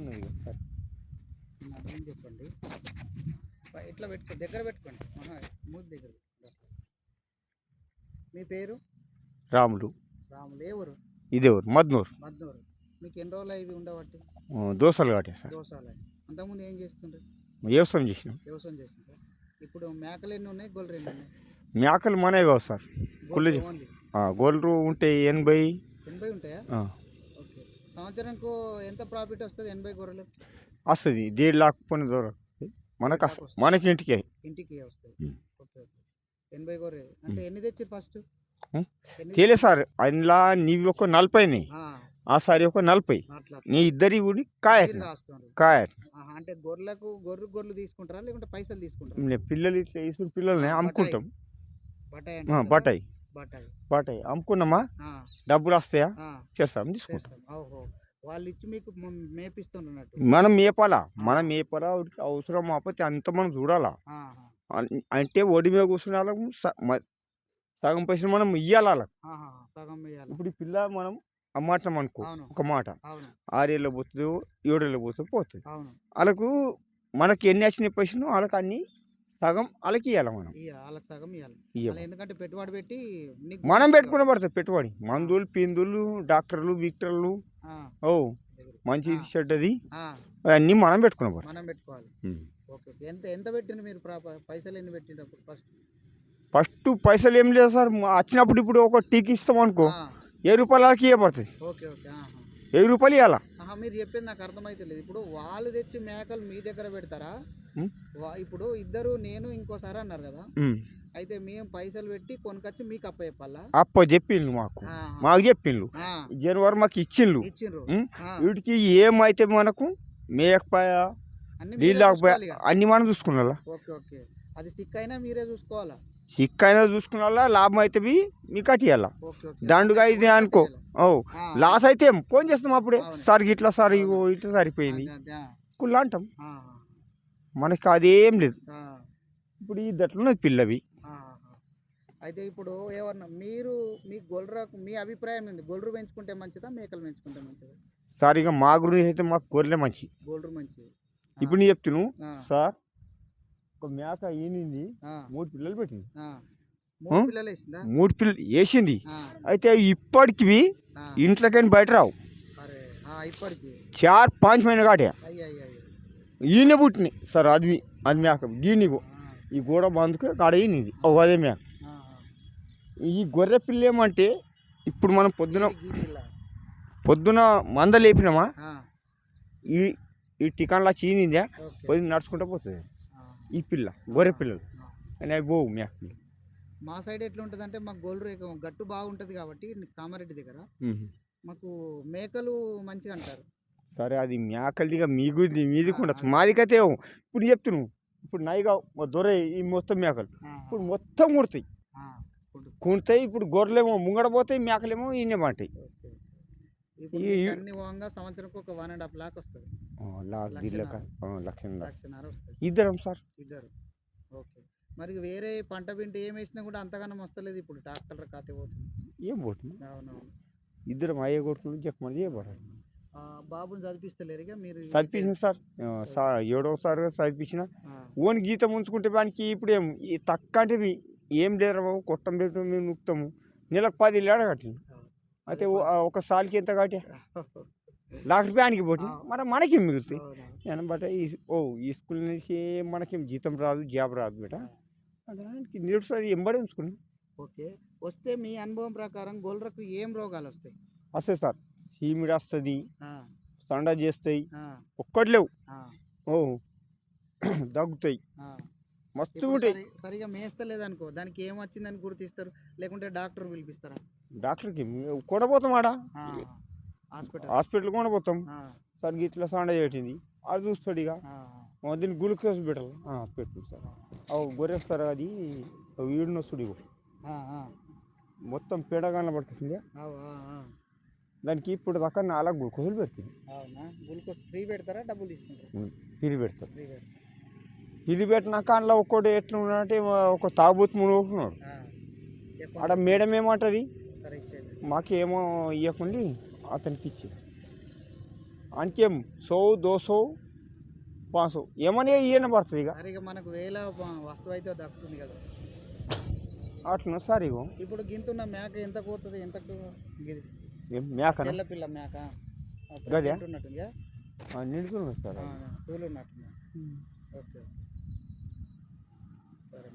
ఉన్నది కదా సార్. ఏం చెప్పండి, ఇట్లా పెట్టుకో, దగ్గర పెట్టుకోండి, మూతి దగ్గర పెట్టుకోండి. మీ పేరు? రాములు. రాములు. ఏ ఊరు? ఇదే ఊరు మద్నూరు. మద్నూరు. మీకు ఎన్ని రోజులు ఇవి ఉండబట్టి? దోశలు కట్టే సార్. దోసాలు. అంతకుముందు ఏం చేస్తుండ్రు? వ్యవసాయం చేసినాం. వ్యవసాయం చేస్తుండ్రు. ఇప్పుడు మేకలు ఎన్ని ఉన్నాయి, గొర్రెలు ఎన్ని ఉన్నాయి? మేకలు మనమే కావు సార్. గొర్రెలు ఉంటే 80 ఉంటాయా? ఓకే. సంవత్సరంకు ఎంత ప్రాఫిట్ వస్తుంది 80 గొర్రెలు? వస్తుంది 1.5 lakh పని దొరకదు మనకు, మనకి ఇంటికి వస్తుంది. ఓకే. 80 గొర్రెలు అంటే ఎన్ని తెచ్చారు ఫస్ట్? తెలియదు సార్. అందులో నీవి ఒక 40 ఆ సారి ఒక 40 నీ ఇద్దరి కూడా కాయ అంటే గొర్రెలు తీసుకుంటారా లేకుంటే పైసలు తీసుకుంటారా? పిల్లలు ఇట్లా వేసుకుని పిల్లల్ని అమ్ముకుంటాం. బటాయి అమ్ముకున్నామా, డబ్బులు వస్తాయా చేస్తాం, తీసుకుంటాం. వాళ్ళు ఇచ్చి మీకు మేపిస్తున్నట్టు. మనం మేపాలా, అవసరం అప్పటి అంత మనం చూడాలా. అంటే ఒడి మీద కూర్చునే వాళ్ళకు సగం పైసలు మనం ఇయ్యాలి. ఇప్పుడు ఈ పిల్ల మనం అమ్మాటం అనుకో, ఒక మాట 6 ఏళ్ళ పోతుందో 7 ఏళ్ళ పోతుంది. వాళ్ళకు మనకి ఎన్ని వచ్చిన పైసలు వాళ్ళకి అన్ని సగం వాళ్ళకి ఇవ్వాలి. మనం ఎందుకంటే పెట్టుబడి పెట్టి మనం పెట్టుకునే పడుతుంది. పెట్టుబడి మందులు, పిందులు, డాక్టర్లు, విక్టర్లు, మంచి చెడ్డది అన్నీ మనం పెట్టుకునే పెట్టుకోవాలి. ఎంత పెట్టిండ్రు మీరు? పైసలు ఎన్ని పెట్టినప్పుడు? ఫస్ట్ పైసలు ఏం లేదు సార్. వచ్చినప్పుడు ఇప్పుడు ఒక టీకి ఇస్తాం అనుకో, 7 రూపాయలకి ఇవ్వబడుతుంది. 7 రూపాయలు ఇవ్వాలా. మీరు చెప్పింది నాకు అర్థమైతే లేదు. ఇప్పుడు వాళ్ళు తెచ్చి మేకలు మీ దగ్గర పెడతారా? ఇప్పుడు ఇద్దరు నేను ఇంకోసారి అన్నారు కదా, అయితే మేము పైసలు పెట్టి కొనుకొచ్చి మీకు అప్ప చెప్పాలా? అప్ప చెప్పిండ్రు, మాకు చెప్పిండ్రు. జనవరి మాకు ఇచ్చిండ్రు. వీటికి ఏమైతే మనకు మేకపాయ నీళ్ళపాయ అన్ని మనం చూసుకున్నా. అది సిక్ అయినా మీరే చూసుకోవాలా? సిక్ అయినా చూసుకున్నా, లాభం అయితే మీకు అట్టియాల. దండుగా ఇది అనుకో, లాస్ అయితే ఫోన్ చేస్తాం అప్పుడే, సార్ ఇట్లా సార్ ఇట్లా సరిపోయింది కుళ్ళ అంటాం. మనకి అదేం లేదు. ఇప్పుడు ఈ దట్లున్నది పిల్లవి. అయితే ఇప్పుడు ఏమన్నా మీరు మీ అభిప్రాయం ఉంది, గొర్రెలు పెంచుకుంటే మంచిదా మేకలు పెంచుకుంటే మంచిదా? సార్ ఇక మా గురించి అయితే మాకు గొర్రెలే మంచి. గొర్రెలు మంచిది. ఇప్పుడు నేను చెప్తాను సార్, ఒక మేక ఈనింది 3 పిల్లలు పెట్టింది. 3 పిల్లలు వేసింది. అయితే ఇప్పటికి ఇంట్లోకైనా బయట రావు. 4-5 మहीने కాటే ఈయన పుట్టినాయి సార్. అది మేక గీనిగో ఈ గోడ బందుకు కాడ ఈనిది అదే మేక. ఈ గొర్రె పిల్ల ఏమంటే ఇప్పుడు మనం పొద్దున మంద లేపినామా, ఈ టికాన్లా చీనిందా పొద్దున నడుచుకుంటూ పోతుంది ఈ పిల్ల. గొర్రె పిల్లలు అని అవి పోవు మేక పిల్లలు. మా సైడ్ ఎట్లా ఉంటుంది అంటే మాకు గొర్రె గట్టు బాగుంటుంది కాబట్టి కామారెడ్డి దగ్గర మాకు మేకలు మంచిగా అంటారు. సరే అది మేకలదిగా మీది కూడా మాదికైతే ఇప్పుడు చెప్తున్నావు. ఇప్పుడు నైగా దొర ఈ మొత్తం మేకలు ఇప్పుడు మొత్తం కుడతాయి. ఇప్పుడు గొర్రెలేమో ముంగడ పోతాయి, మేకలేమో ఈయనే పడతాయి. సంవత్సరం ఒక 1.5 lakh వస్తుంది. లక్షన్నర ఇద్దరం సార్. ఇద్దరు. ఓకే. మరి వేరే పంట పిండి ఏం వేసినా కూడా అంతగానం వస్తలేదు. ఇప్పుడు ట్రాక్టర్ కాతే పోతుంది. ఏం పోతుంది? అవునవును. ఇద్దరం అయ్యే కొడుకులు చెప్పమని చేయబడాలి. బాబుని చదివిస్తలేరుగా మీరు? చదివించిన సార్. 7వ తరగతి చదివించిన. ఓనికి జీతం ఉంచుకుంటే వానికి ఇప్పుడు తక్కువ అంటే ఏం లేరు బాబు, కొట్టం పెట్టు మేము నొక్కుతాము. నెలకు 10 ఏళ్ళ కట్టింది. అయితే ఒక సాలికి ఎంత కట్టే ₹1,00,000 పోటీ మరి మనకేం మిగులుతాయి? బట్ ఈ స్కూల్ నుంచి మనకేం జీతం రాదు, జాబ్ రాదు బేట. నేర్చుకుని ఎంబడే ఉంచుకున్నాం. ఓకే. వస్తే మీ అనుభవం ప్రకారం గొర్రెలకు ఏం రోగాలు వస్తాయి సార్? చీమిడి వస్తుంది, సండ చేస్తాయి, ఒక్కటి లేవు, దగ్గుతాయి, మస్తు ఉంటాయి. సరిగా మేస్తలేదనుకో, దానికి ఏం వచ్చిందని గుర్తిస్తారు? లేకుంటే డాక్టర్ పిలిపిస్తారా? డాక్టర్కి కొనబోతాం. ఆడ హాస్పిటల్ కొనబోతాం. సార్ ఇట్లా సండ పెట్టింది అది చూస్తాడు. ఇక దీన్ని గ్లూకోజ్ పెట్టాలి, పెట్టు సార్. గొర్రెస్తారు అది వీడిని వస్తుంది. మొత్తం పేడగానే పట్టుకొస్తుంది దానికి. ఇప్పుడు దాకా 4 గ్లూకోజులు పెడుతుంది. గ్లూకోజ్ ఫ్రీ పెడతారా, డబ్బులు తీసుకుంటారు? ఫ్రీ పెడతారు. ఇది పెట్టినాక అందులో ఒక్కటి ఎట్లా ఉన్నాడంటే ఒక తాగుబోతు మునుగుతున్నాడు. ఆడ మేడం ఏమంటుంది, మాకేమో ఇవ్వకుండా అతనికి ఇచ్చి అంకేం 100, 200, 500 ఏమని ఈయన పడుతుంది ఇక మరి ఇక మనకు వేల వస్తువు అయితే దక్కుతుంది కదా. అట్లా సార్ ఇగో ఇప్పుడు గింతున్న మేక ఎంత పోతుంది, ఎంత గిది మేకన తెల్లపిల్ల మేక గదే? ఉన్నట్టుందిగా, నిండుతుంది సార్ పూలు ఉన్నట్టుంది. ఓకే సరే.